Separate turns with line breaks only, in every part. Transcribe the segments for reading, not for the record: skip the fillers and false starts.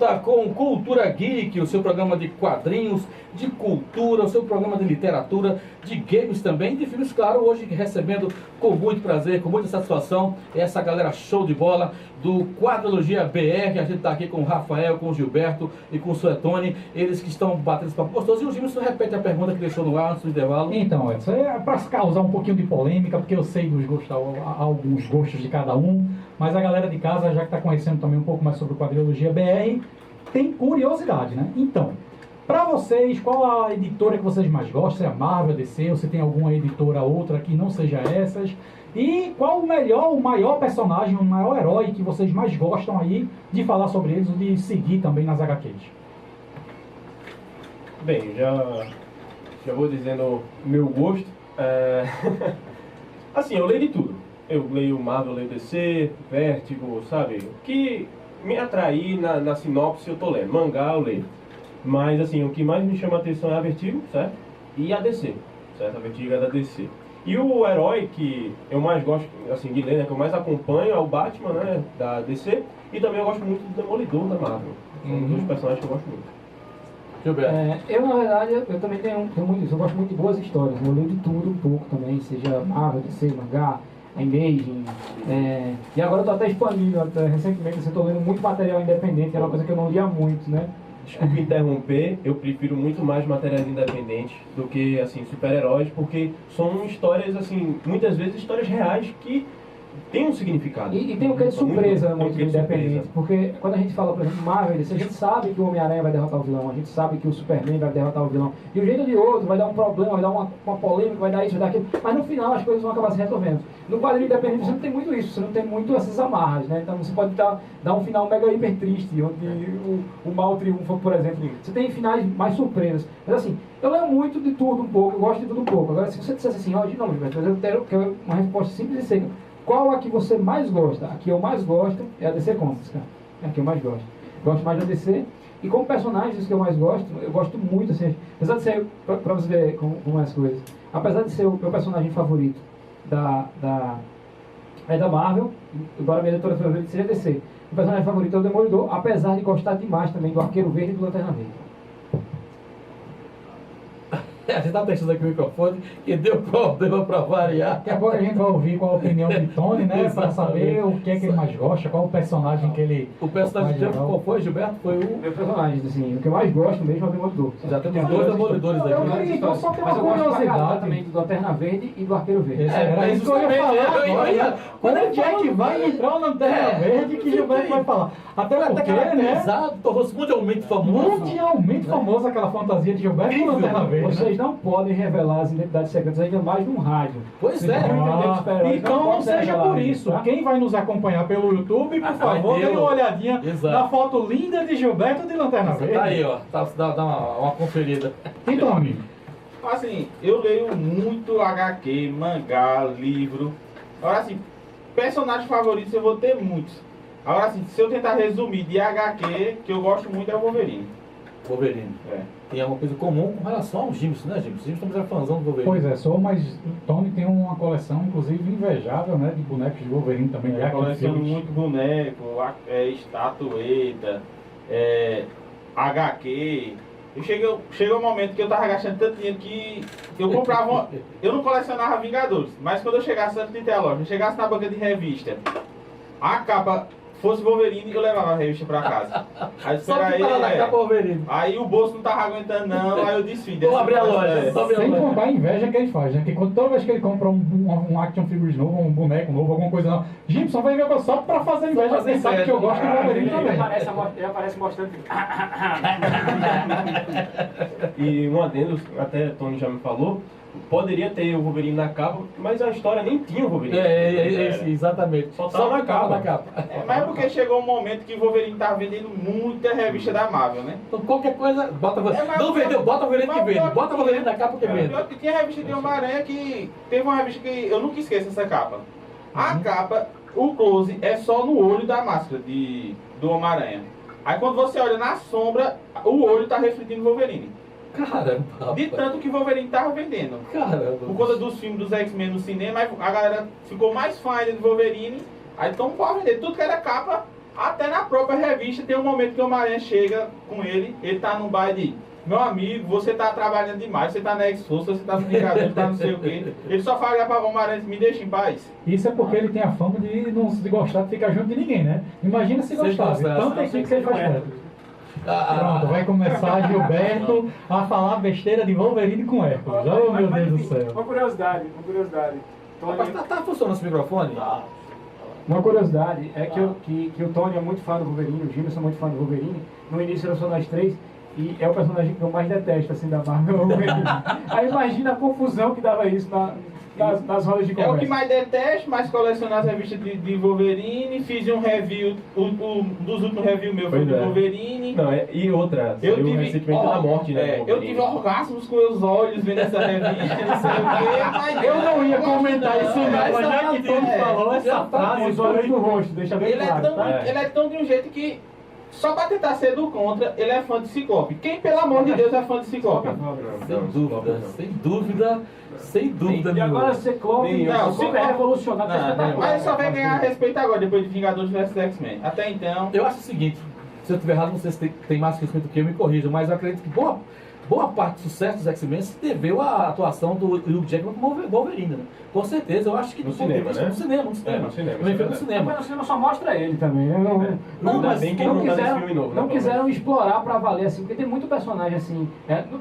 volta com Cultura Geek, o seu programa de quadrinhos, de cultura, o seu programa de literatura, de games também, de filmes, claro, hoje recebendo com muito prazer, com muita satisfação, essa galera show de bola do Quadrilogia BR. A gente está aqui com o Rafael, com o Gilberto e com o Suetone, eles que estão batendo esse papo gostoso. E o Gilberto repete a pergunta que deixou no ar antes do intervalo.
Então, Edson, é para causar um pouquinho de polêmica, porque eu sei dos gostos, alguns gostos de cada um, mas a galera de casa, já que está conhecendo também um pouco mais sobre o Quadrilogia BR, tem curiosidade, né? Então, para vocês, qual a editora que vocês mais gostam? Se é a Marvel, a DC, ou se tem alguma editora outra que não seja essas? E qual o maior personagem, o maior herói que vocês mais gostam aí de falar sobre eles ou de seguir também nas HQs?
Bem, já vou dizendo meu gosto. Assim, eu leio de tudo. Eu leio Marvel, leio DC, Vertigo, sabe? O que me atrair na sinopse eu tô lendo. Mangá eu leio. Mas assim, o que mais me chama a atenção é a Vertigo, certo? E a DC, certo? A Vertigo é da DC. E o herói que eu mais gosto, assim, de ler, né? Que eu mais acompanho é o Batman, né? Da DC. E também eu gosto muito do Demolidor da Marvel. São os dois personagens que eu gosto muito.
Eu, na verdade, eu também tenho muito isso. Eu gosto muito de boas histórias. Eu leio de tudo um pouco também, seja Marvel, DC, mangá, Imagine. E agora eu tô até expandindo. Recentemente eu tô lendo muito material independente, é uma coisa que eu não lia muito, né?
Desculpe interromper, eu prefiro muito mais materiais independentes do que, assim, super-heróis, porque são histórias, assim, muitas vezes histórias reais que têm um significado.
E tem o que de surpresa muito
de
independente, porque quando a gente fala, por exemplo, Marvel, a gente sabe que o Homem-Aranha vai derrotar o vilão, a gente sabe que o Superman vai derrotar o vilão, de um jeito ou de outro vai dar um problema, vai dar uma polêmica, vai dar isso, vai dar aquilo, mas no final as coisas vão acabar se resolvendo. No quadrinho independente você não tem muito isso, você não tem muito essas amarras, né? Então você pode dar um final mega hiper triste, onde o mal triunfa, por exemplo. Você tem finais mais surpresas. Mas assim, eu leio muito de tudo um pouco, eu gosto de tudo um pouco. Agora, se você dissesse assim, ó, de novo, mas eu quero uma resposta simples e seca. Qual a que você mais gosta? A que eu mais gosto é a DC Comics, cara. É a que eu mais gosto. Gosto mais da DC. E como personagens que eu mais gosto, eu gosto muito, assim, apesar de ser, pra você ver como é as coisas, apesar de ser o meu personagem favorito da Marvel, embora a minha editora favorita seja DC, o personagem favorito é o Demolidor, apesar de gostar demais também do Arqueiro Verde e do Lanterna Verde.
A gente está testando aqui o microfone e deu problema para variar.
Daqui a pouco a gente vai ouvir qual a opinião de Tony, né? Para saber o que é que ele mais gosta, qual o personagem que ele...
O personagem dele, qual foi, Gilberto? Foi o...
Meu personagem, assim, o que eu mais gosto mesmo é o Demolidor.
Já temos dois Demolidores aqui.
Então só tem uma
Mas eu gosto
curiosidade
também do Lanterna Verde e do Arqueiro Verde.
Era isso que eu ia falar agora. Quando é que vai entrar o Lanterna Verde que Gilberto vai falar? Até porque, né?
Exato, tornou-se mundialmente famoso.
Mundialmente famosa aquela fantasia de Gilberto com Lanterna Verde.
Vocês não podem revelar as identidades secretas ainda mais num rádio.
Pois é.
Então não seja por isso.
Tá?
Quem vai nos acompanhar pelo YouTube, por favor, dê uma olhadinha na foto linda de Gilberto de Lanterna Verde.
Tá aí, ó. Dá uma conferida.
Então, amigo.
Assim, eu leio muito HQ, mangá, livro. Agora assim, personagens favoritos eu vou ter muitos. Agora assim, se eu tentar resumir de HQ, que eu gosto muito é o Wolverine.
Wolverine. Tem alguma coisa comum com relação ao Gibson, né, Gibson? Gibson também é fãzão do Wolverine.
Pois é, mas o Tony tem uma coleção, inclusive, invejável, né, de bonecos de Wolverine também.
Eu coleciono muito boneco, estatueta, HQ. Chegou um momento que eu tava gastando tanto dinheiro que eu comprava. Eu não colecionava Vingadores, mas quando eu chegasse antes de ter a loja, eu chegasse na banca de revista, a capa fosse Wolverine, eu levava a revista pra casa. Aí
Só que tava na capa Wolverine.
Aí o bolso não tava aguentando não, aí eu desfiz.
Vou abrir a loja.
Sem contar a inveja que ele faz, né? Porque toda vez que ele compra um action figures novo, um boneco novo, alguma coisa nova, Gibson vai ver só pra fazer inveja, porque sabe que eu gosto do Wolverine também.
Ele aparece mostrando.
E um adendo, até Tony já me falou, poderia ter o Wolverine na capa, mas a história nem tinha o Wolverine.
Exatamente.
Só na capa.
Mas é porque chegou um momento que o Wolverine tava vendendo muita revista da Marvel, né?
Então qualquer coisa, não vendeu, bota o Wolverine que vende. Bota o Wolverine na capa que vende.
Pior que tinha revista de Homem-Aranha que... Teve uma revista que eu nunca esqueço essa capa. A capa, o close é só no olho da máscara do Homem-Aranha. Aí quando você olha na sombra, o olho tá refletindo o Wolverine.
Caramba.
De tanto que o Wolverine tava vendendo.
Caramba.
Por conta dos filmes dos X-Men no cinema, a galera ficou mais fã ainda do Wolverine. Aí então pode vender tudo que era capa, Até na própria revista tem um momento que o Homem-Aranha chega com ele tá num bar de: meu amigo, você tá trabalhando demais, você tá na X-Force, você tá no Vingador, tá não sei o quê. Ele só fala pra Homem-Aranha: me deixa em paz.
Isso é porque ele tem a fama de gostar de ficar junto de ninguém, né? Imagina se gostasse. Tanto é que ele faz perto. Pronto, vai começar Gilberto a falar besteira de Wolverine com Hércules. Oh, meu Deus do céu.
Uma curiosidade. Tony...
Rapaz, tá funcionando esse microfone?
Uma curiosidade é que o Tony é muito fã do Wolverine, o Gilberto é muito fã do Wolverine. No início eram só nós três. E é o personagem que eu mais detesto, assim, da Marvel. Aí imagina a confusão que dava isso nas rodas de
É
conversa.
o que mais detesto, mas coleciono as revistas de Wolverine. Fiz um review, um dos últimos reviews meus foi
Pois
do
é.
Wolverine.
Não, e outra,
Eu
saiu
tive,
recentemente da morte, né?
eu tive orgasmos com meus olhos vendo essa revista, não sei o quê, mas
Eu não ia comentar isso não, mas já que Tony falou essa frase,
Os olhos no rosto, deixa bem
Ele é,
claro,
tão,
tá?
ele é tão de um jeito que, só pra tentar ser do contra, ele é fã de Ciclope. Quem, pelo amor de Deus, é fã de Ciclope?
Sem dúvida
E
nenhuma.
agora Ciclope
Não,
Ciclope é revolucionário,
Não,
espetacular.
mas ele só vai ganhar respeito agora, depois de Vingadores vs X-Men. Até então...
Eu acho o seguinte, se eu estiver errado, não sei se tem mais conhecimento do que eu, me corrija, mas eu acredito que boa parte do sucesso dos X-Men se deveu à atuação do Hugh Jackman como Wolverine, né? Com certeza, eu acho que
No
do ponto de
cinema,
vista-
né?
No cinema.
No cinema,
No
isso é
cinema.
Mas no cinema só mostra ele também, né?
Não,
Ainda
mas
bem que
não
ele não tá nesse
quiseram,
filme novo, né,
não
pelo
quiseram explorar pra valer, assim, porque tem muito personagem, assim,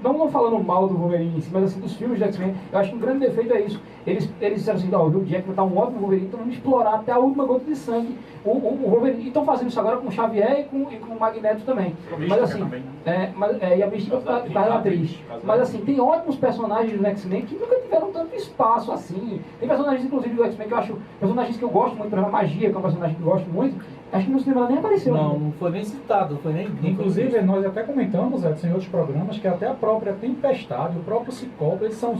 não falando mal do Wolverine em si, mas assim, dos filmes do X-Men, eu acho que um grande defeito é isso. Eles disseram assim: ó, o Hugh Jackman tá um ótimo Wolverine, então vamos explorar até a última gota de sangue o Wolverine. E estão fazendo isso agora com o Xavier e com o Magneto também. Mas assim, e a Mística tá atriz. Mas assim, tem ótimos personagens do X-Men que nunca tiveram tanto espaço assim. Tem personagens, inclusive, do X-Men que eu acho, personagens que eu gosto muito, por exemplo, a Magia, que é um personagem que eu gosto muito. Acho que no cinema ela nem apareceu.
Não,
ainda.
não foi nem citado, não foi nem...
Inclusive, nós até comentamos, Edson, em outros programas, que até a própria Tempestade, o próprio Ciclope, eles são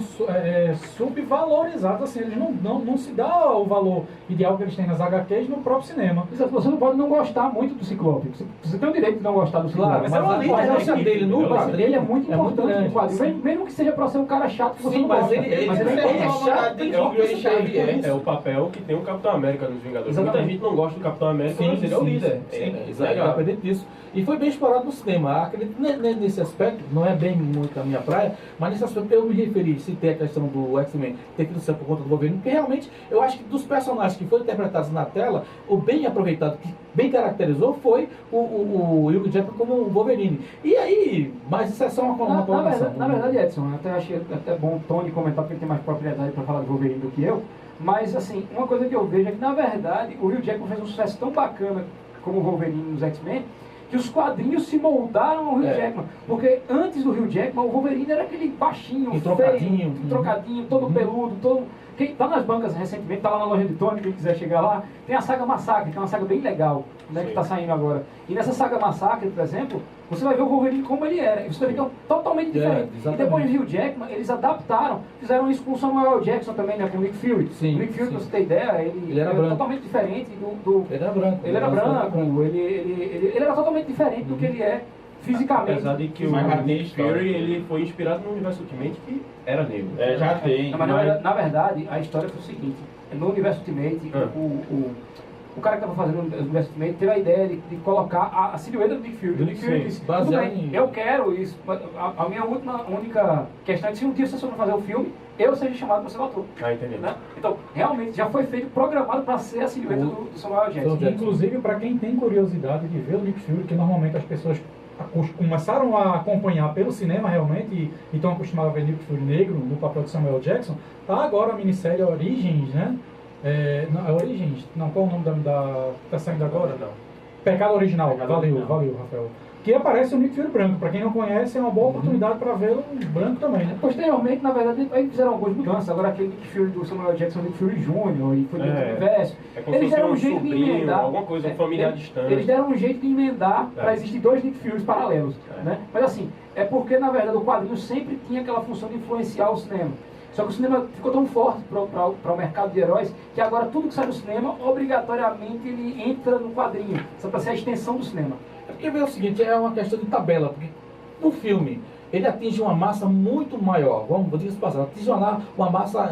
subvalorizados, assim, eles não se dá o valor ideal que eles têm nas HQs no próprio cinema.
Exato, você não pode não gostar muito do Ciclope. Você tem o direito de não gostar do Ciclope.
Claro, mas a importância dele no quadrinho
ele é muito importante
grande.
no quadrinho. Mesmo que seja pra ser um cara chato que você
Sim,
não
mas
gosta.
ele
Mas
é chato,
tem
tem
que Xavier.
É o papel que tem o Capitão América nos Vingadores.
Exatamente.
Muita gente não gosta do Capitão América, mas ele é o líder.
Independente disso. E foi bem explorado no cinema. Acredito nesse aspecto, não é bem muito a minha praia, mas nesse aspecto eu me referi, citei a questão do X-Men ter tido certo por conta do Wolverine, porque realmente eu acho que dos personagens que foram interpretados na tela, o bem aproveitado, que bem caracterizou, foi o Hugh Jackman como o Wolverine. E aí, mas isso é só uma colocação.
Na verdade, Edson, eu até achei até bom o Tony comentar, porque ele tem mais propriedade para falar de Wolverine do que eu. Mas, assim, uma coisa que eu vejo é que, na verdade, o Hugh Jackman fez um sucesso tão bacana como o Wolverine nos X-Men, que os quadrinhos se moldaram ao Hugh Jackman. Porque antes do Hugh Jackman, o Wolverine era aquele baixinho, feio, trocadinho, todo peludo, todo... Quem tá nas bancas recentemente, tá lá na loja de Tony, quem quiser chegar lá, tem a saga Massacre, que é uma saga bem legal, né, que tá saindo agora. E nessa saga Massacre, por exemplo, você vai ver o Wolverine como ele era. E você vai ver que é totalmente diferente. E depois do Hugh Jackman, eles adaptaram, fizeram isso com o Samuel L. Jackson também, né, com o Nick Fury.
Sim,
o Nick Fury, pra você ter ideia, ele
era
totalmente diferente do...
Ele era branco.
Ele era branco, ele era totalmente diferente do que ele é fisicamente.
Apesar de que o Nick Fury ele foi inspirado no universo Ultimate, que era negro.
Já tem.
Não, mas na verdade, a história foi o seguinte: no universo Ultimate, o cara que estava fazendo o universo Ultimate teve a ideia de colocar a silhueta do Nick Fury. O Nick Fury disse: tudo bem, eu quero isso. A minha única questão é que se um dia você for fazer o filme, eu seja chamado para ser o ator.
Entendi.
Né? Então, realmente, já foi feito, programado para ser a silhueta do Samuel Jackson.
Inclusive, para quem tem curiosidade de ver o Nick Fury, que normalmente as pessoas começaram a acompanhar pelo cinema realmente e estão acostumados a ver Nick Fury negro no papel de Samuel Jackson, tá agora a minissérie Origins, né? Origins, não, qual é o nome da tá saindo agora?
Não.
Pecado Original, valeu, Rafael. Que aparece o Nick Fury branco. Para quem não conhece, é uma boa oportunidade para vê-lo branco também, né?
Posteriormente, na verdade, eles fizeram algumas mudanças. Agora aquele Nick Fury do Samuel Jackson, Nick Fury Jr., e foi do universo.
É como se
Eles deram
fosse
um jeito de
sobrinho,
emendar.
alguma coisa, um familiar distante.
Eles deram um jeito de emendar para existir dois Nick Furies paralelos. Né? Mas assim, é porque, na verdade, o quadrinho sempre tinha aquela função de influenciar o cinema. Só que o cinema ficou tão forte para o mercado de heróis que agora tudo que sai do cinema, obrigatoriamente, ele entra no quadrinho. Só para ser a extensão do cinema.
É porque é o seguinte, é uma questão de tabela, porque no filme ele atinge uma massa muito maior, vou dizer isso passar, atinge uma massa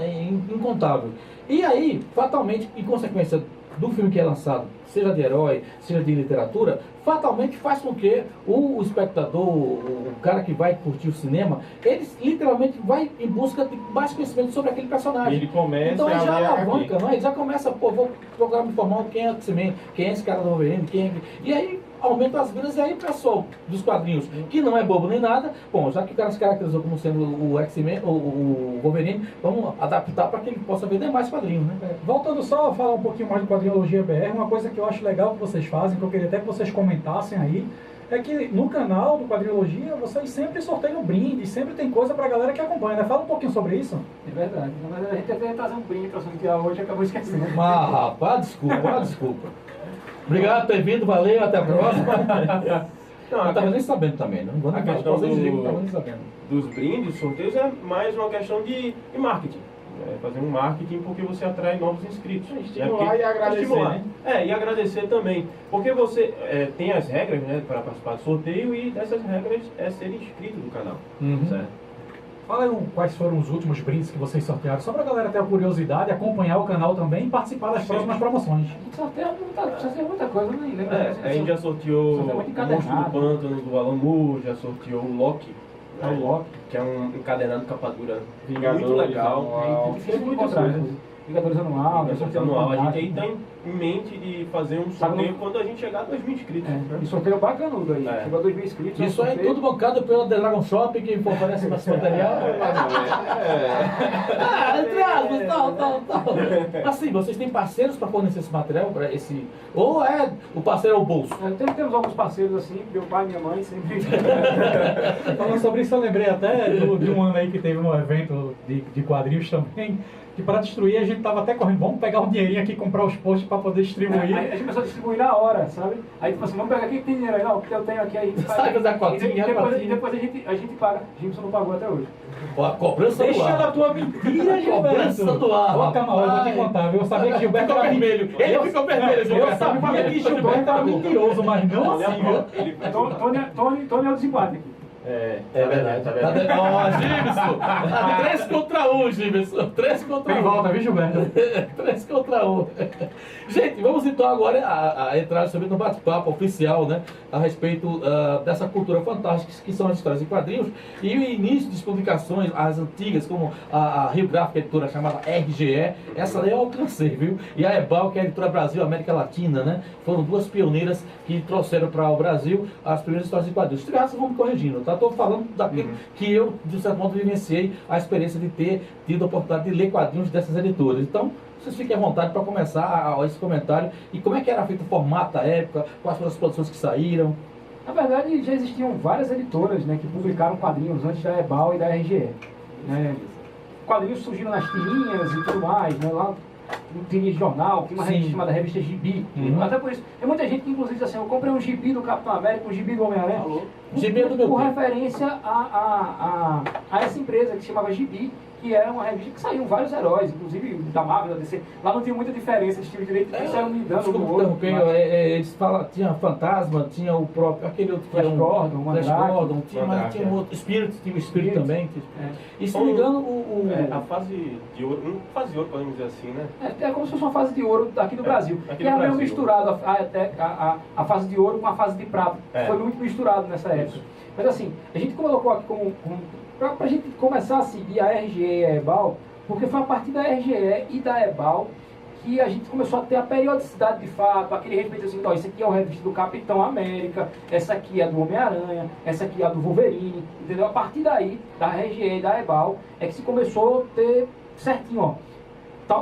incontável. E aí, fatalmente, em consequência do filme que é lançado, seja de herói, seja de literatura, fatalmente faz com que o espectador, o cara que vai curtir o cinema, ele literalmente vai em busca de mais conhecimento sobre aquele personagem.
Ele começa
Então ele
a
já
ler
alavanca,
HQ.
não é? Ele já começa, pô, vou procurar me informar quem é o X-Men, quem é esse cara do Wolverine, quem é... E aí aumenta as vidas, e aí o pessoal dos quadrinhos, que não é bobo nem nada, bom, já que o cara se caracterizou como sendo o X-Men, o Wolverine, vamos adaptar para que ele possa vender mais quadrinhos, né?
Voltando só a falar um pouquinho mais de Quadrinologia BR, uma coisa que eu acho legal que vocês fazem, que eu queria até que vocês comentassem aí, é que no canal do Quadrinologia vocês sempre sorteiam brindes, sempre tem coisa pra galera que acompanha, né? Fala um pouquinho sobre isso.
É verdade. Na verdade, a gente até ia trazer um brinde pra sortear hoje e acabou esquecendo.
Mas, rapaz, desculpa. Obrigado por ter vindo, valeu, até a próxima.
Não,
Eu
a
tava nem sabendo também, não vou
a
nem
questão
vocês dizem que eu
do-
tava nem sabendo.
dos brindes, sorteios, é mais uma questão de marketing. É fazer um marketing porque você atrai novos inscritos.
Estimular
Porque-
e agradecer,
estimular.
né?
E agradecer também. Porque você tem as regras, né, para participar do sorteio, e dessas regras é ser inscrito no canal.
Uhum.
Certo?
Fala aí quais foram os últimos brindes que vocês sortearam, só pra galera ter a curiosidade, acompanhar o canal também e participar das próximas promoções.
A gente sorteia muita coisa, eu nem lembro.
A gente já sorteou
Sorteio
o
muito
Monstro do
encadernado.
Pântano do Alan Moore, já sorteou o Loki.
É o Loki.
Que é um encadernado capa dura
Vingadores,
muito legal.
anual.
É difícil de
muita
encontrar.
coisa.
Vingadores Anual,
Sorteio
sorteio
anual. A gente aí
fantástico.
tá em mente de fazer um
Sabe
sorteio
no-
quando a gente chegar a 2.000 inscritos.
É,
né?
e sorteio bacanudo aí.
É.
Chegou a 2.000 inscritos.
Isso aí
sorteio.
tudo bancado pelo The Dragon Shop, que oferece mais material. Entre aspas, tal. Assim, vocês têm parceiros para fornecer esse material para esse. Ou é o parceiro é o bolso?
Temos alguns parceiros assim, meu pai e minha mãe sempre.
Falando sobre isso, eu lembrei até de um ano aí que teve um evento de quadrinhos também, que para destruir a gente tava até correndo, vamos pegar um dinheirinho aqui e comprar os posts para poder distribuir.
Aí a gente começou a distribuir na hora, sabe? Aí tipo assim, vamos pegar aqui que tem dinheiro aí, não, o que eu tenho aqui aí.
Sabe fazer a cotinha,
e depois,
cotinha.
e depois a gente paga. Gibson não pagou até hoje.
Ó, a cobrança do
Deixa
ar.
da tua mentira,
Cobrança
Gilberto.
do ar,
Ó, calma, eu vou te
rapaz.
contar, viu? Eu sabia que Gilberto
Ficou
era
vermelho. Ele ficou vermelho,
Eu
Gilberto.
sabia que Gilberto era mentiroso, mas não assim, viu?
Tony é o desempate aqui.
É
verdade,
tá
Tá
verdade.
Ó, Gibson. 3 contra 1, Gibson. 3 contra 1.
Tem volta, viu, Gilberto?
3 contra 1. Gente, vamos então agora a entrar sobre no bate-papo oficial, né? A respeito dessa cultura fantástica que são as histórias em quadrinhos e o início de publicações, as antigas, como a Rio Gráfica, editora chamada RGE. Essa daí eu alcancei, viu? E a EBAL, que é a editora Brasil América Latina, né? Foram duas pioneiras que trouxeram para o Brasil as primeiras histórias em quadrinhos. Se tiver, vamos me corrigindo, tá? Estou falando daquilo que eu, de certo modo, vivenciei a experiência de ter tido a oportunidade de ler quadrinhos dessas editoras. Então, vocês fiquem à vontade para começar esse comentário. E como é que era feito o formato da época, quais foram as produções que saíram.
Na verdade, já existiam várias editoras, né, que publicaram quadrinhos antes da EBAL e da RGE. Né? Quadrinhos surgiram nas tirinhas e tudo mais, né? Lá no tirinha de jornal, tem uma
Sim.
revista chamada Revista Gibi.
Uhum.
Até por isso, tem muita gente que inclusive diz assim, eu comprei um gibi do Capitão América, um gibi do Homem-Aranha.
Gibi é do meu
Por
tempo.
referência a essa empresa que se chamava Gibi, que era uma revista que saíam vários heróis, inclusive da Marvel, da DC. Lá não tinha muita diferença de estilo direito, eles saíam me dando
Desculpa
no outro.
interromper,
mas-
eles falam, tinha Fantasma, tinha o próprio, aquele outro que
Flash
era um
Gordon,
Flash
Mandrake.
Gordon, tinha, mas
Mandrake,
tinha um
é.
outro, Spirit, tinha o Spirit
Spirit.
também.
É.
E se não me engano,
A fase de ouro, não fase de ouro, podemos dizer assim, né?
É como se fosse uma fase de ouro aqui no Brasil.
aqui
Que
no
era meio
Brasil.
misturado a fase de ouro com a fase de prata.
É.
Foi muito misturado nessa época. Mas assim, a gente colocou aqui pra gente começar a seguir a RGE e a EBAL, porque foi a partir da RGE e da EBAL que a gente começou a ter a periodicidade de fato, aquele respeito assim, ó, esse aqui é o revista do Capitão América, essa aqui é do Homem-Aranha, essa aqui é a do Wolverine, entendeu? A partir daí, da RGE e da EBAL, é que se começou a ter certinho, ó,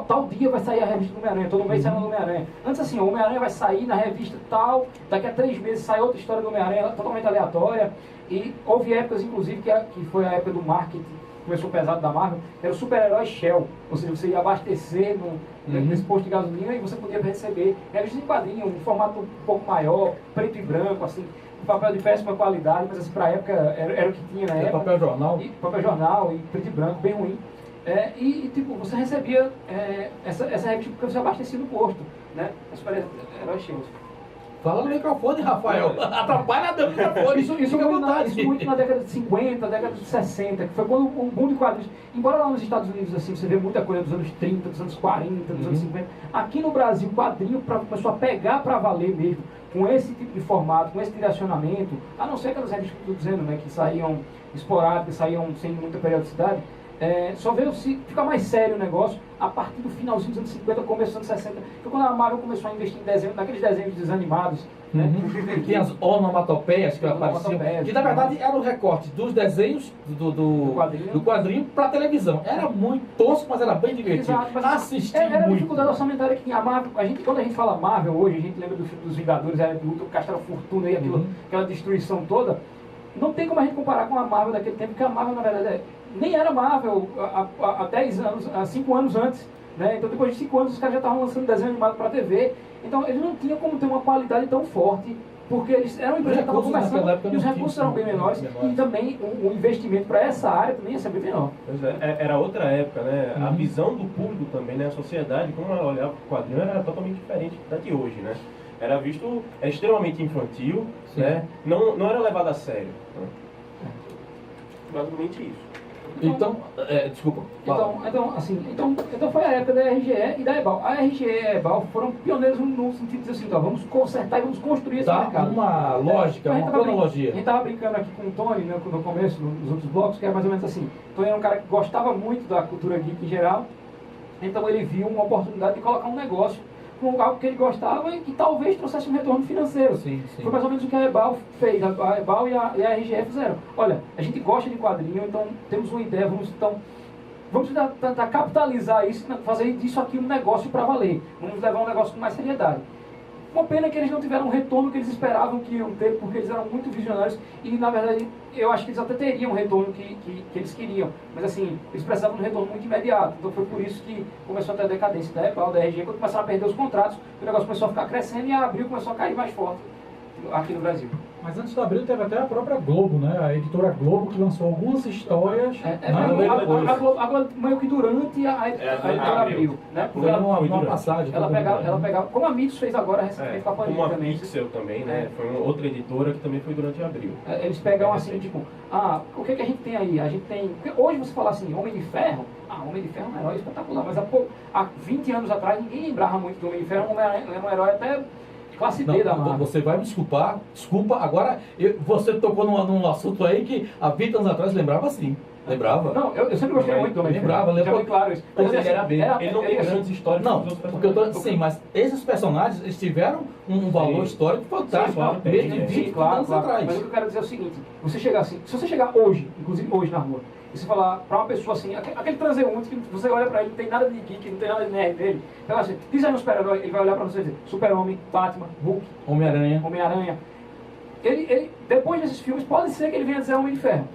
tal dia vai sair a revista do Homem-Aranha, todo mês sai uma do Homem-Aranha. Antes assim, o Homem-Aranha vai sair na revista tal, daqui a 3 meses sai outra história do Homem-Aranha, totalmente aleatória. E houve épocas, inclusive, que foi a época do marketing, começou pesado da Marvel, era o super-herói Shell. Ou seja, você ia abastecer nesse posto de gasolina e você podia receber revistas em quadrinho, um formato um pouco maior, preto e branco, assim, um papel de péssima qualidade, mas assim, pra época era o que tinha na
é
época.
papel jornal.
E papel jornal e preto e branco, bem ruim. Tipo, você recebia essa revista porque você abastecia no posto, né? As super-heróis cheios.
Fala no microfone, Rafael. Atrapalha o microfone.
Isso
Fica à
muito
vontade.
muito na década de 50, década de 60, que foi quando o boom de quadrinhos. Embora lá nos Estados Unidos assim, você vê muita coisa dos anos 30, dos anos 40, dos anos 50. Aqui no Brasil, quadrinho começou a pegar para valer mesmo, com esse tipo de formato, com esse direcionamento, a não ser aquelas revistas que eu estou dizendo, né, que saíam esporádicas, saíam sem muita periodicidade. Só veio ficar mais sério o negócio a partir do finalzinho dos anos 50, começo dos anos 60, que quando a Marvel começou a investir em desenho, naqueles desenhos desanimados, né?
Tem as onomatopeias que apareciam,
Onomatopeias,
que na verdade era o recorte dos desenhos do quadrinho para televisão. Era muito tosco, mas era bem divertido.
Exato, mas
Assisti
era a
muito.
dificuldade orçamentária que tinha. A Marvel, quando a gente fala Marvel hoje, a gente lembra do filme dos Vingadores, era de luta, o Castelo Fortuna e aquela destruição toda. Não tem como a gente comparar com a Marvel daquele tempo, porque a Marvel, na verdade, nem era Marvel há 10 anos, há 5 anos antes. Né? Então, depois de 5 anos, os caras já estavam lançando desenho animado para a TV. Então, eles não tinham como ter uma qualidade tão forte, porque eles eram uma empresa que estavam começando e os recursos eram bem menores. E também o investimento para essa área também ia ser bem menor.
Pois é, era outra época, né? A visão do público também, né? A sociedade, como ela olhava para o quadrinho, era totalmente diferente da de hoje, né? Era visto extremamente infantil, né? Não era levado a sério. Né? Basicamente isso.
Então, desculpa.
Então foi a época da RGE e da EBAL. A RGE e a EBAL foram pioneiros no sentido de dizer assim, vamos consertar e vamos construir esse mercado.
Uma lógica, uma cronologia.
A gente estava brincando aqui com o Tony, né, no começo, nos outros blocos, que era mais ou menos assim. O Tony era um cara que gostava muito da cultura geek em geral, então ele viu uma oportunidade de colocar um negócio com algo que ele gostava e que talvez trouxesse um retorno financeiro.
Sim.
Foi mais ou menos o que a EBAL fez, a EBAL e a RGE fizeram. Olha, a gente gosta de quadrinho, então temos uma ideia, vamos tentar capitalizar isso, fazer disso aqui um negócio para valer. Vamos levar um negócio com mais seriedade. Uma pena que eles não tiveram o retorno que eles esperavam que iam ter, porque eles eram muito visionários e, na verdade, eu acho que eles até teriam o retorno que eles queriam. Mas, assim, eles precisavam de um retorno muito imediato. Então, foi por isso que começou a ter a decadência da EBAL, da RG, quando começaram a perder os contratos, o negócio começou a ficar crescendo e a Abril começou a cair mais forte aqui no Brasil.
Mas antes do Abril teve até a própria Globo, né? A editora Globo que lançou algumas histórias.
A Globo meio que durante a editora Abril, né?
Porque uma passagem.
Ela pegava, como a Mitos fez agora recentemente com a Panini
como a
também.
Pixel também, né? Foi uma outra editora que também foi durante Abril.
Eles pegam assim, tipo, o que a gente tem aí? A gente tem. Porque hoje você fala assim, Homem de Ferro, Homem de Ferro é um herói espetacular, mas há 20 anos atrás ninguém lembrava muito do Homem de Ferro, era um herói até classe B da Marvel.
Você vai me desculpar, agora você tocou num assunto aí que há 20 anos atrás lembrava assim. Lembrava?
Não, eu sempre gostei muito do Homem de Ferro.
Lembrava.
Já foi claro isso.
Mas ele era bem. Ele não tem grandes histórias.
Não, porque eu tô sim, mas esses personagens eles tiveram um valor histórico fantástico, mesmo de 20 anos atrás.
Mas o que eu quero dizer é o seguinte: você chegar assim, se você chegar hoje, inclusive hoje na rua, e você falar pra uma pessoa assim, aquele transeunte que você olha pra ele, não tem nada de geek, não tem nada de nerd dele, então assim, diz aí um super-herói, ele vai olhar pra você e dizer: Super-Homem, Batman, Hulk, Homem-Aranha. Ele, depois desses filmes, pode ser que ele venha dizer Homem de Ferro.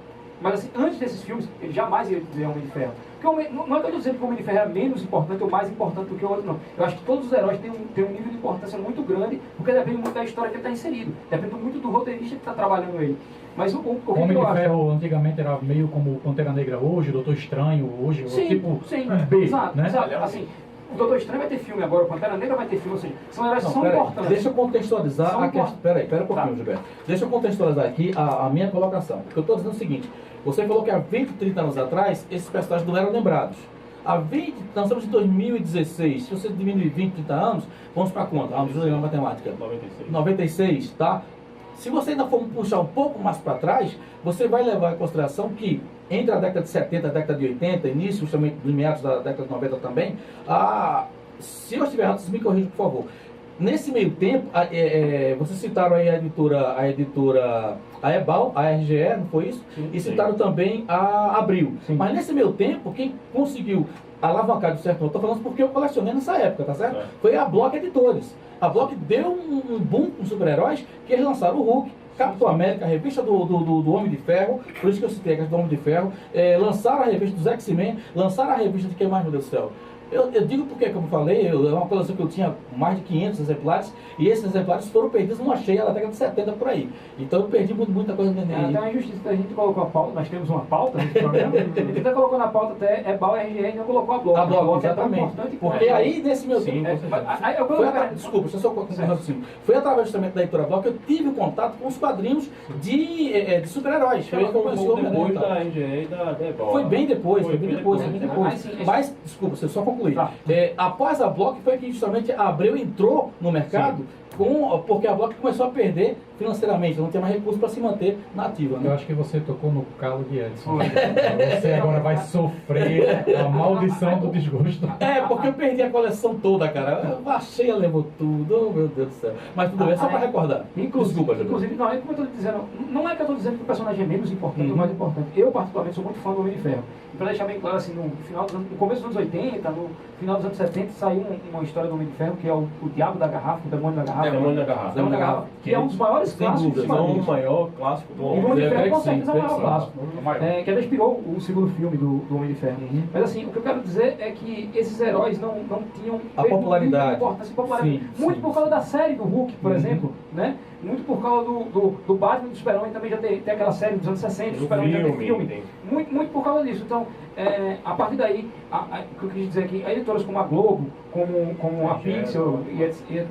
Mas assim, antes desses filmes, ele jamais ia dizer Homem de Ferro. Porque não é que eu estou dizendo que o Homem de Ferro é menos importante ou mais importante do que o outro, não. Eu acho que todos os heróis têm um nível de importância muito grande, porque depende muito da história que ele está inserido. Depende muito do roteirista que está trabalhando ele. Mas o
Homem de Ferro antigamente era meio como o Pantera Negra hoje, o Doutor Estranho hoje, tipo B,
exato,
né?
Exato. Assim, o Doutor Estranho vai ter filme agora, o Pantera Negra vai ter filme, ou seja, são heróis que são importantes.
Deixa eu contextualizar a questão. Pera um pouquinho, Gilberto. Deixa eu contextualizar aqui a minha colocação. Porque eu estou dizendo o seguinte: você falou que há 20, 30 anos atrás, esses personagens não eram lembrados. Há 20, nós estamos em 2016, se você diminuir 20, 30 anos, vamos para quanto? Vamos fazer matemática. 96, tá? Se você ainda for puxar um pouco mais para trás, você vai levar em consideração que entre a década de 70 e a década de 80, início justamente dos meados da década de 90 também, se eu estiver errado, vocês me corrijam, por favor. Nesse meio tempo, vocês citaram aí a EBAL, a RGE, não foi isso?
Sim,
e citaram também a Abril.
Sim.
Mas nesse meio tempo, quem conseguiu alavancar de certo modo, estou falando porque eu colecionei nessa época, tá certo? Foi a Block Editores. A Block deu um boom com super-heróis, que eles lançaram o Hulk, Capitão América, a revista do Homem de Ferro, por isso que eu citei a questão do Homem de Ferro, lançaram a revista dos X-Men, lançaram a revista de quem mais, meu Deus do céu? Eu digo porque, como eu falei, é uma coleção que eu tinha mais de 500 exemplares, e esses exemplares foram perdidos numa cheia da década de 70 por aí. Então eu perdi muita coisa dentro
Até uma injustiça, a gente colocou a pauta, nós temos uma pauta nesse programa, a gente até colocou na pauta até EBAL RGE e não colocou a bloco.
A bloco,
é tão
exatamente.
importante
Porque aí, nesse meu
Sim,
tempo, desculpa, deixa eu só concluir o raciocínio. Foi através justamente da editora Bloco que eu tive o contato com os quadrinhos de super-heróis. Foi aí que eu conheci o
depois
Homem-Aranha.
da NGE e da EBAL.
Foi bem depois,
Foi bem depois.
Mas, desculpa, você só concluir.
Tá.
Após a Block foi que justamente a Abril entrou no mercado, porque a Block começou a perder financeiramente, não tinha mais recursos para se manter na ativa.
Eu
Né?
acho que você tocou no calo de Edson. Você agora vai sofrer a maldição do desgosto.
Porque eu perdi a coleção toda, cara. A cheia levou tudo, oh meu Deus do céu. Mas tudo bem, só para recordar.
Inclusive,
Júlio.
não é como eu estou dizendo, não é que eu estou dizendo que o personagem é menos importante ou
Uhum.
mais importante. Eu, particularmente, sou muito fã do Homem de Ferro. E para deixar bem claro, assim, no começo dos anos 80, no final dos anos 70, saiu uma história do Homem de Ferro, que é o Diabo da Garrafa, o Demônio da Garrafa.
Demônio da Garrafa.
Demônio da Garrafa, que é um dos maiores
Sem
clássicos
dúvida,
de
Não o
quadrinhos.
maior clássico do
E o
homem.
Homem de
Eu
Ferro,
creio
com
que sim,
certeza, é o maior
creio que
clássico. Que até inspirou o segundo filme do Homem de Ferro.
Uhum.
Mas assim, o que eu quero dizer é que esses heróis não tinham
A popularidade.
importância, popularidade.
Sim,
Muito
sim,
por causa
sim.
da série do Hulk, por
Uhum.
exemplo, né? Muito por causa do Batman e do Super-Homem, também já tem aquela série dos anos 60, o Super-Homem já tem filme. Muito por causa disso. Então, a partir daí, o que eu quis dizer aqui, editoras como a Globo, como a Pixel e etc.,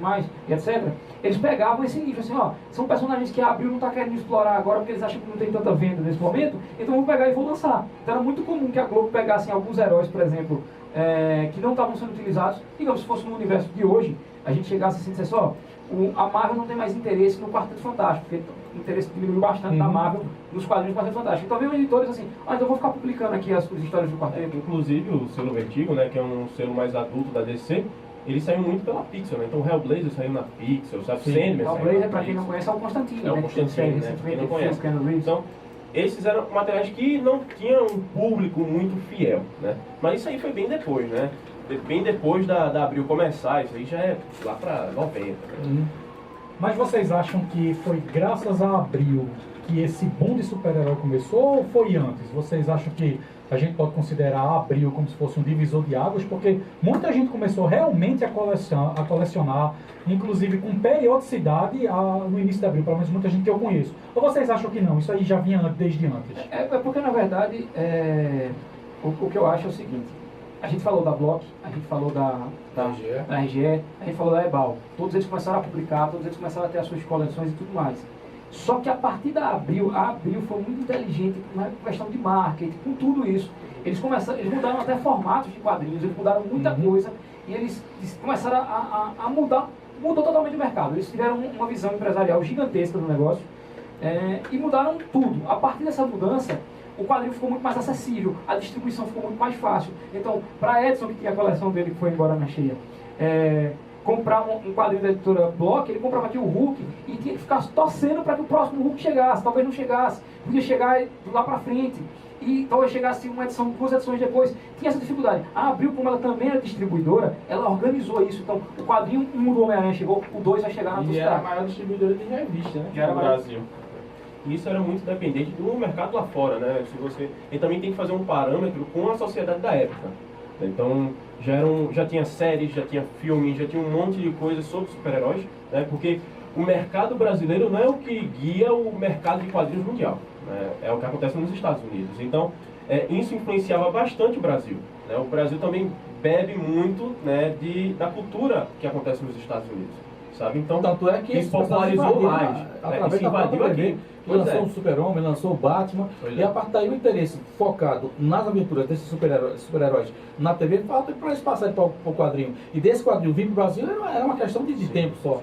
eles pegavam esse nível, assim, ó, são personagens que a Abril não está querendo explorar agora porque eles acham que não tem tanta venda nesse momento, então vou pegar e vou lançar. Então era muito comum que a Globo pegasse alguns heróis, por exemplo, que não estavam sendo utilizados, digamos, se fosse no universo de hoje, a gente chegasse assim e dissesse, ó, a Marvel não tem mais interesse no Quarteto Fantástico, porque o interesse diminuiu bastante da Marvel nos quadrinhos do Quarteto Fantástico. Então veio editores assim, então eu vou ficar publicando aqui as histórias do Quarteto.
Inclusive o selo Vertigo, né, que é um selo mais adulto da DC, ele saiu muito pela Pixel, né? Então o Hellblazer saiu na Pixel, sabe? Sandman
O
saiu
Blazer,
na
pra quem não
Pixel.
conhece, é o Constantine,
É o
né?
Constantine, né?
Recentemente
Quem não
ele fez
conhece.
o Keanu Reeves.
Então, esses eram materiais que não tinham um público muito fiel, né? Mas isso aí foi bem depois, né? Bem depois da Abril começar, isso aí já é lá pra 90, né?
Mas vocês acham que foi graças a Abril que esse boom de super-herói começou ou foi antes? Vocês acham que a gente pode considerar a Abril como se fosse um divisor de águas? Porque muita gente começou realmente a colecionar, inclusive com periodicidade no início de Abril, pelo menos muita gente que eu conheço. Ou vocês acham que não? Isso aí já vinha desde antes?
É porque, na verdade, o que eu acho é o seguinte. A gente falou da Block, a gente falou da RGE, a gente falou da EBAL. Todos eles começaram a publicar, todos eles começaram a ter as suas coleções e tudo mais. Só que a partir da Abril, a Abril foi muito inteligente na questão de marketing, com tudo isso. Eles mudaram até formatos de quadrinhos, eles mudaram muita coisa e eles começaram a mudar, mudou totalmente o mercado. Eles tiveram uma visão empresarial gigantesca do negócio e mudaram tudo. A partir dessa mudança, o quadrinho ficou muito mais acessível, a distribuição ficou muito mais fácil. Então, para Edson, que tinha a coleção dele que foi embora na cheia, comprar um quadrinho da editora Block, ele comprava aqui o Hulk e tinha que ficar torcendo para que o próximo Hulk chegasse. Talvez não chegasse, podia chegar lá para frente. E talvez chegasse uma edição, 2 edições depois, tinha essa dificuldade. A Abril, como ela também era distribuidora, ela organizou isso. Então, o quadrinho 1 do Homem-Aranha chegou, o 2 vai chegar na tua
E era a
cidade.
maior distribuidora de revista, né?
Já era
no
maior.
Brasil.
E isso era muito dependente do mercado lá fora, né? E também tem que fazer um parâmetro com a sociedade da época. Então, já tinha séries, já tinha filmes, já tinha um monte de coisas sobre super-heróis, né? Porque o mercado brasileiro não é o que guia o mercado de quadrinhos mundial, né? É o que acontece nos Estados Unidos. Então, isso influenciava bastante o Brasil, né? O Brasil também bebe muito, né, da cultura que acontece nos Estados Unidos, sabe? Então,
Tanto é que
isso popularizou mais, né?
através
Isso
da própria
invadiu
TV,
aqui.
que
Pois
lançou
é.
o Super-Homem, lançou o Batman,
Pois
e
é.
a partir daí o interesse focado nas aventuras desses super-heróis na TV, falta para eles passarem para o quadrinho. E desse quadrinho vir para o Brasil era uma questão de tempo só.